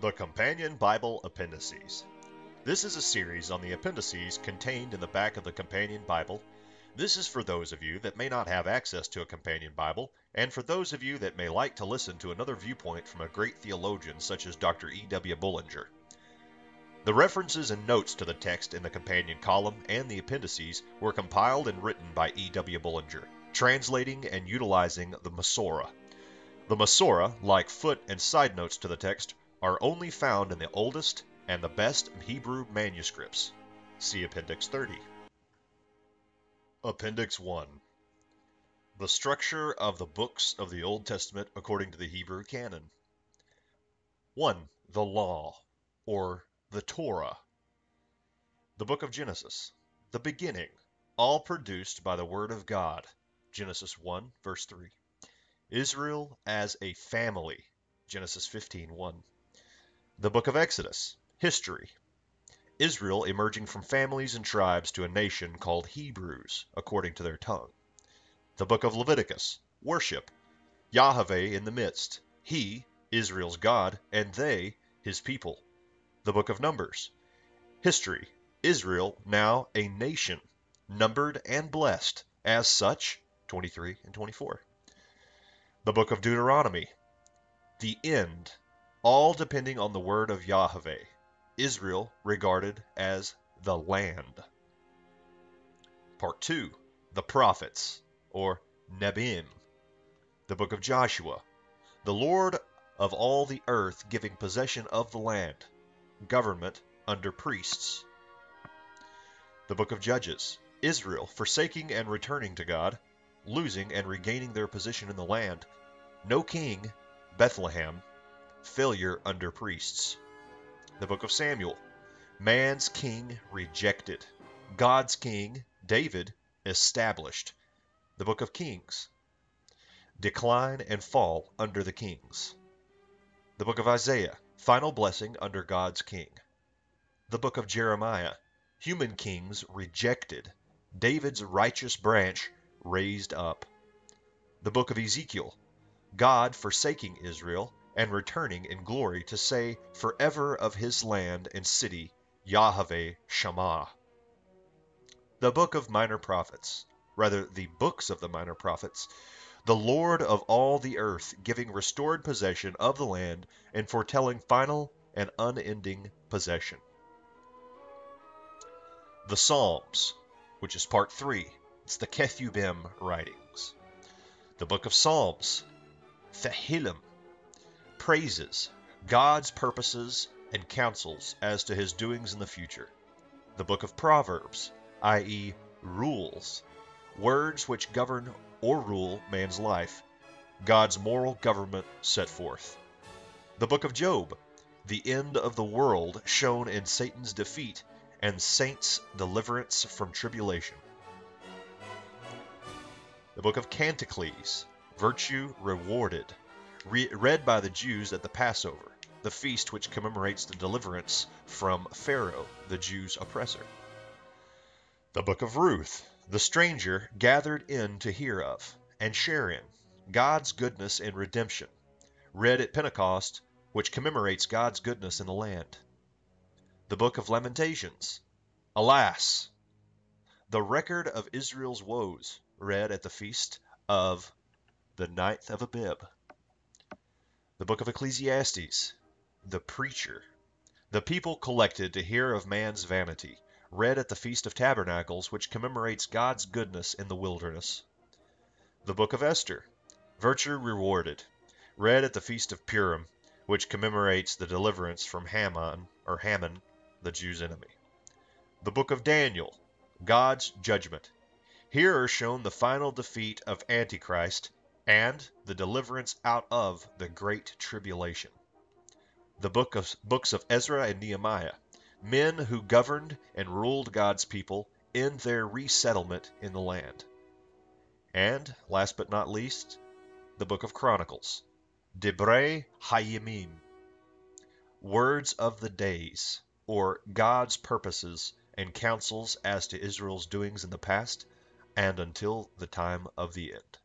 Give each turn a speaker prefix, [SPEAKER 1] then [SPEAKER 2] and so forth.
[SPEAKER 1] The Companion Bible Appendices. This is a series on the appendices contained in the back of the Companion Bible. This is for those of you that may not have access to a Companion Bible, and for those of you that may like to listen to another viewpoint from a great theologian such as Dr. EW Bullinger. The references and notes to the text in the Companion column and the appendices were compiled and written by EW Bullinger, translating and utilizing the Massorah. The Massorah, like foot and side notes to the text, are only found in the oldest and the best Hebrew manuscripts. See Appendix 30. Appendix 1. The structure of the books of the Old Testament according to the Hebrew canon. 1. The Law, or the Torah. The book of Genesis, the beginning, all produced by the Word of God. Genesis 1, verse 3. Israel as a family. Genesis 15:1. The book of Exodus, history. Israel emerging from families and tribes to a nation called Hebrews, according to their tongue. The book of Leviticus, worship. Yahweh in the midst. He, Israel's God, and they, his people. The book of Numbers, history. Israel now a nation, numbered and blessed, as such, 23 and 24. The book of Deuteronomy, the end, all depending on the word of Yahweh. Israel regarded as the land. Part 2, the prophets, or Nebiim. The book of Joshua, the Lord of all the earth giving possession of the land, government under priests. The book of Judges, Israel forsaking and returning to God, losing and regaining their position in the land, no king, Bethlehem, failure under priests. The book of Samuel, man's king rejected, God's king, David, established. The book of Kings, decline and fall under the kings. The book of Isaiah, final blessing under God's king. The book of Jeremiah, human kings rejected, David's righteous branch raised up. The book of Ezekiel, God forsaking Israel and returning in glory to say forever of his land and city, Yahweh Shammah. The book of minor prophets, rather the books of the minor prophets, the Lord of all the earth giving restored possession of the land and foretelling final and unending possession. The Psalms, which is part 3, it's the Kethubim writings. The book of Psalms, Tehillim, praises, God's purposes and counsels as to his doings in the future. The book of Proverbs, i.e., rules, words which govern or rule man's life, God's moral government set forth. The book of Job, the end of the world shown in Satan's defeat and saints' deliverance from tribulation. The book of Canticles, virtue rewarded, read by the Jews at the Passover, the feast which commemorates the deliverance from Pharaoh, the Jews' oppressor. The book of Ruth, the stranger gathered in to hear of and share in God's goodness and redemption, read at Pentecost, which commemorates God's goodness in the land. The book of Lamentations, alas, the record of Israel's woes, read at the feast of the 9th of Abib. The book of Ecclesiastes, the preacher, the people collected to hear of man's vanity, read at the Feast of Tabernacles, which commemorates God's goodness in the wilderness. The book of Esther, virtue rewarded, read at the Feast of Purim, which commemorates the deliverance from Haman, the Jews' enemy. The book of Daniel, God's judgment. Here are shown the final defeat of Antichrist and the deliverance out of the Great Tribulation. The books of Ezra and Nehemiah, men who governed and ruled God's people in their resettlement in the land. And, last but not least, the book of Chronicles, Debrei Hayamim, words of the days, or God's purposes and counsels as to Israel's doings in the past and until the time of the end.